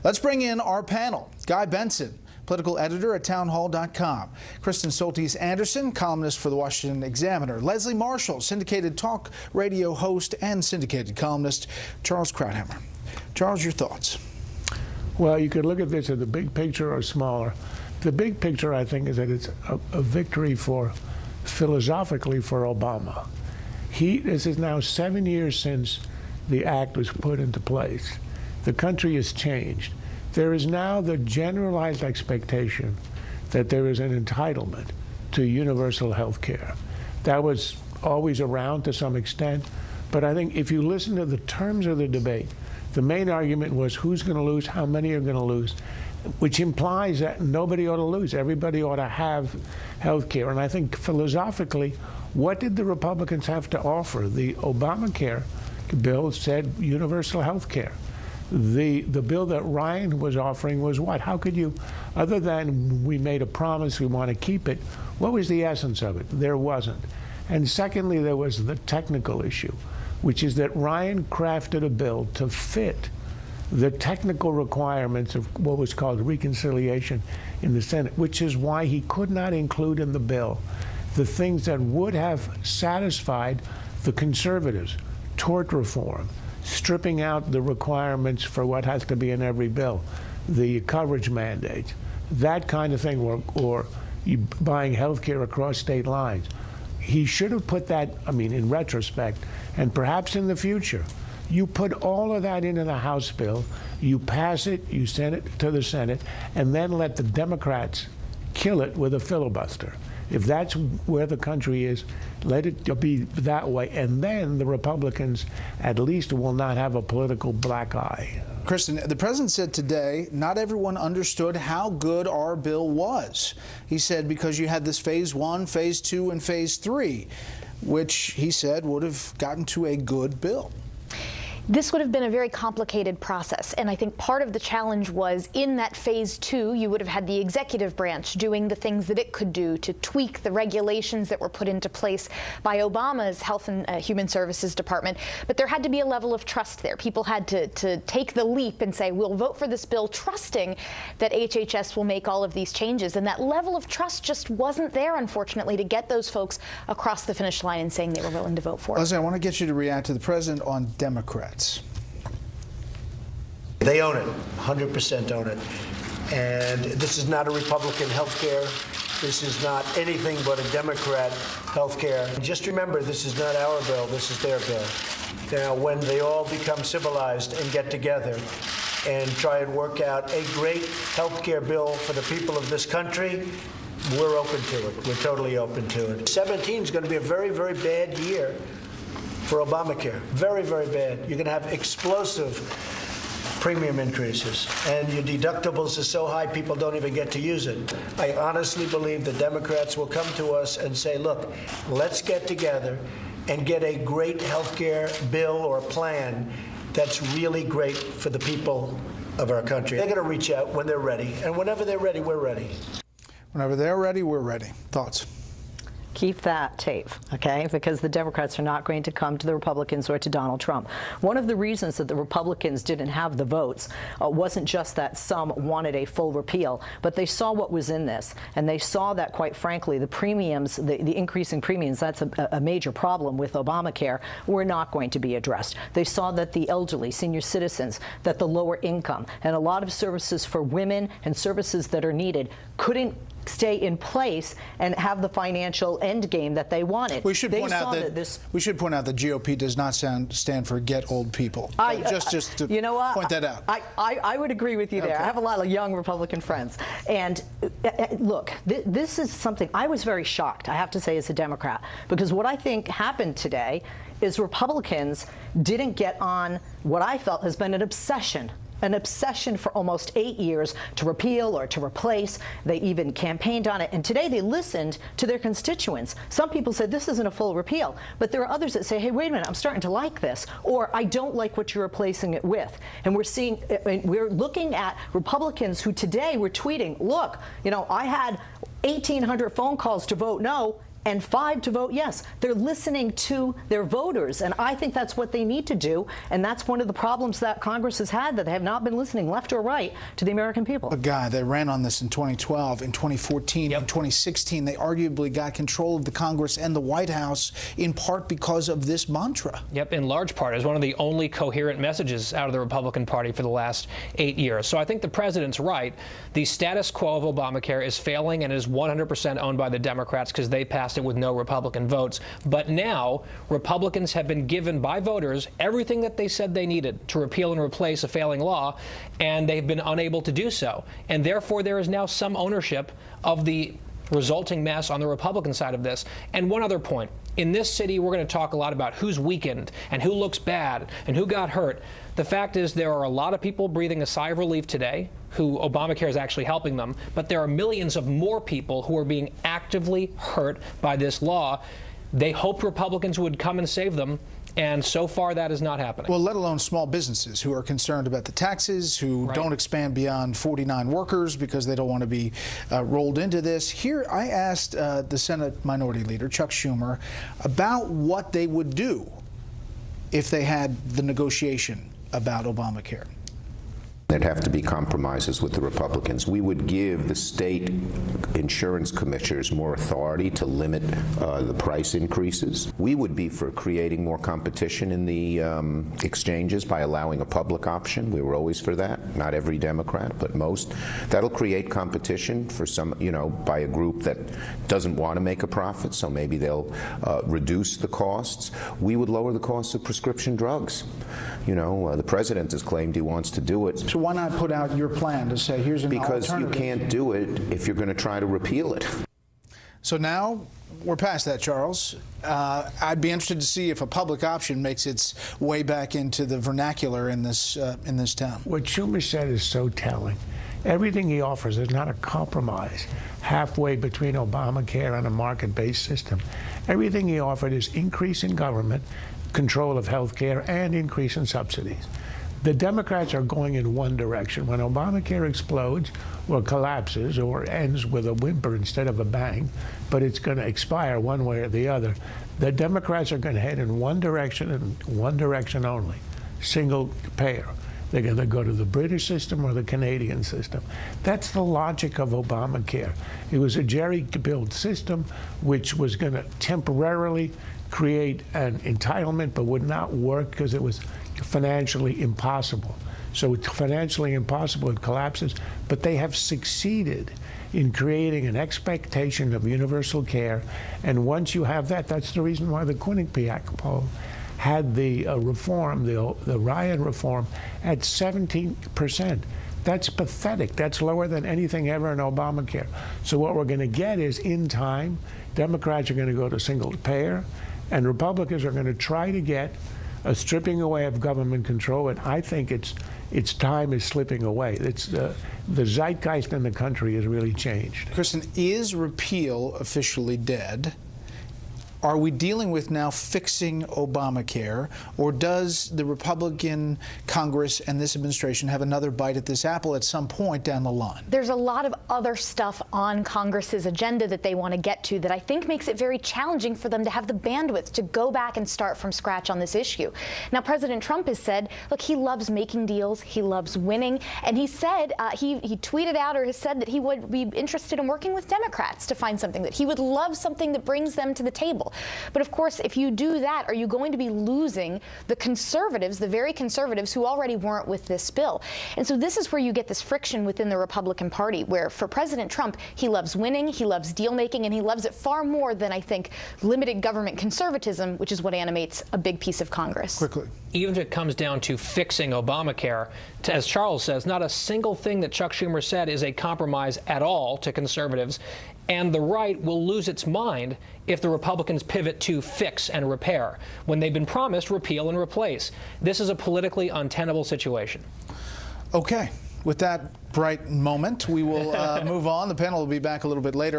Let's bring in our panel. Guy Benson, political editor at townhall.com. Kristen Soltis Anderson, columnist for the Washington Examiner. Leslie Marshall, syndicated talk radio host and syndicated columnist. Charles Krauthammer. Charles, your thoughts? Well, you could look at this as the big picture or smaller. The big picture, I think, is that it's a victory philosophically for Obama. This is now 7 years since the act was put into place. The country has changed. There is now the generalized expectation that there is an entitlement to universal health care. That was always around to some extent, but I think if you listen to the terms of the debate, the main argument was who's going to lose, how many are going to lose, which implies that nobody ought to lose. Everybody ought to have health care. And I think philosophically, what did the Republicans have to offer? The Obamacare bill said universal health care. The bill that Ryan was offering was what? How could you, other than we made a promise, we want to keep it, what was the essence of it? There wasn't. And secondly, there was the technical issue, which is that Ryan crafted a bill to fit the technical requirements of what was called reconciliation in the Senate, which is why he could not include in the bill the things that would have satisfied the conservatives: tort reform, stripping out the requirements for what has to be in every bill, the coverage mandates, that kind of thing, or you buying health care across state lines. He should have put that, I mean, in retrospect, and perhaps in the future, you put all of that into the House bill, you pass it, you send it to the Senate, and then let the Democrats kill it with a filibuster. If that's where the country is, let it be that way, and then the Republicans at least will not have a political black eye. Kristen, the president said today not everyone understood how good our bill was. He said because you had this phase 1, phase 2, and phase 3, which he said would have gotten to a good bill. This would have been a very complicated process, and I think part of the challenge was in that phase 2, you would have had the executive branch doing the things that it could do to tweak the regulations that were put into place by Obama's Health and Human Services Department. But there had to be a level of trust there. People had to take the leap and say, we'll vote for this bill, trusting that HHS will make all of these changes. And that level of trust just wasn't there, unfortunately, to get those folks across the finish line and saying they were willing to vote for it. Leslie, I want to get you to react to the president on Democrats. They own it, 100% own it. And this is not a Republican health care. This is not anything but a Democrat health care. Just remember, this is not our bill, this is their bill. Now, when they all become civilized and get together and try and work out a great health care bill for the people of this country, we're open to it. We're totally open to it. 2017 is going to be a very, very bad year for Obamacare. Very, very bad. You're going to have explosive premium increases, and your deductibles are so high people don't even get to use it. I honestly believe the Democrats will come to us and say, look, let's get together and get a great health care bill or plan that's really great for the people of our country. They're going to reach out when they're ready, and whenever they're ready, we're ready. Whenever they're ready, we're ready. Thoughts? Keep that tape, okay? Because the Democrats are not going to come to the Republicans or to Donald Trump. One of the reasons that the Republicans didn't have the votes wasn't just that some wanted a full repeal, but they saw what was in this, and they saw that, quite frankly, the premiums, the increasing premiums, that's a major problem with Obamacare, were not going to be addressed. They saw that the elderly, senior citizens, that the lower income, and a lot of services for women and services that are needed couldn't stay in place and have the financial end game that they wanted. We should point out that GOP does not stand for get old people. Just to point that out. I would agree with you there. I have a lot of young Republican friends. And look, this is something I was very shocked, I have to say, as a Democrat, because what I think happened today is Republicans didn't get on what I felt has been an obsession for almost 8 years to repeal or to replace. They even campaigned on it. And today they listened to their constituents. Some people said this isn't a full repeal, but there are others that say, hey, wait a minute, I'm starting to like this, or I don't like what you're replacing it with. And we're looking at Republicans who today were tweeting, look, I had 1,800 phone calls to vote no. and 5 to vote yes. They're listening to their voters, and I think that's what they need to do, and that's one of the problems that Congress has had, that they have not been listening, left or right, to the American people. But Guy, they ran on this in 2012, in 2014, in 2016. They arguably got control of the Congress and the White House in part because of this mantra. Yep, in large part, as one of the only coherent messages out of the Republican Party for the last 8 years. So I think the president's right. The status quo of Obamacare is failing and is 100% owned by the Democrats because they passed it with no Republican votes. But now Republicans have been given by voters everything that they said they needed to repeal and replace a failing law, and they've been unable to do so. And therefore, there is now some ownership of the resulting mess on the Republican side of this. And one other point. In this city, we're going to talk a lot about who's weakened and who looks bad and who got hurt. The fact is there are a lot of people breathing a sigh of relief today who Obamacare is actually helping them, but there are millions of more people who are being actively hurt by this law. They hoped Republicans would come and save them, and so far that is not happening. Well, let alone small businesses who are concerned about the taxes, who don't expand beyond 49 workers because they don't want to be rolled into this. Here, I asked the Senate Minority Leader, Chuck Schumer, about what they would do if they had the negotiation about Obamacare. There'd have to be compromises with the Republicans. We would give the state insurance commissioners more authority to limit the price increases. We would be for creating more competition in the exchanges by allowing a public option. We were always for that. Not every Democrat, but most. That'll create competition for some, by a group that doesn't want to make a profit, so maybe they'll reduce the costs. We would lower the costs of prescription drugs. The president has claimed he wants to do it. So why not put out your plan to say here's an alternative? Because you can't do it if you're going to try to repeal it. So now we're past that, Charles. I'd be interested to see if a public option makes its way back into the vernacular in this town. What Schumer said is so telling. Everything he offers is not a compromise halfway between Obamacare and a market-based system. Everything he offered is increase in government, control of health care, and increase in subsidies. The Democrats are going in one direction. When Obamacare explodes or collapses or ends with a whimper instead of a bang, but it's going to expire one way or the other, the Democrats are going to head in one direction and one direction only, single payer. They're going to go to the British system or the Canadian system. That's the logic of Obamacare. It was a jerry-built system which was going to temporarily create an entitlement but would not work because it was financially impossible. So it's financially impossible, it collapses, but they have succeeded in creating an expectation of universal care. And once you have that, that's the reason why the Quinnipiac poll had the reform, the Ryan reform, at 17%. That's pathetic. That's lower than anything ever in Obamacare. So what we're going to get is, in time, Democrats are going to go to single payer, and Republicans are going to try to get a stripping away of government control, and I think its time is slipping away. It's the zeitgeist in the country has really changed. Kristen, is repeal officially dead? Are we dealing with now fixing Obamacare, or does the Republican Congress and this administration have another bite at this apple at some point down the line? There's a lot of other stuff on Congress's agenda that they want to get to that I think makes it very challenging for them to have the bandwidth to go back and start from scratch on this issue. Now, President Trump has said, look, he loves making deals, he loves winning, and he said, he tweeted out or has said that he would be interested in working with Democrats to find something, that he would love something that brings them to the table. But of course, if you do that, are you going to be losing the conservatives, the very conservatives who already weren't with this bill? And so this is where you get this friction within the Republican Party, where for President Trump, he loves winning, he loves deal making, and he loves it far more than, I think, limited government conservatism, which is what animates a big piece of Congress. Quickly. Even if it comes down to fixing Obamacare, as Charles says, not a single thing that Chuck Schumer said is a compromise at all to conservatives. And the right will lose its mind if the Republicans pivot to fix and repair when they've been promised repeal and replace. This is a politically untenable situation. Okay. With that bright moment, we will move on. The panel will be back a little bit later.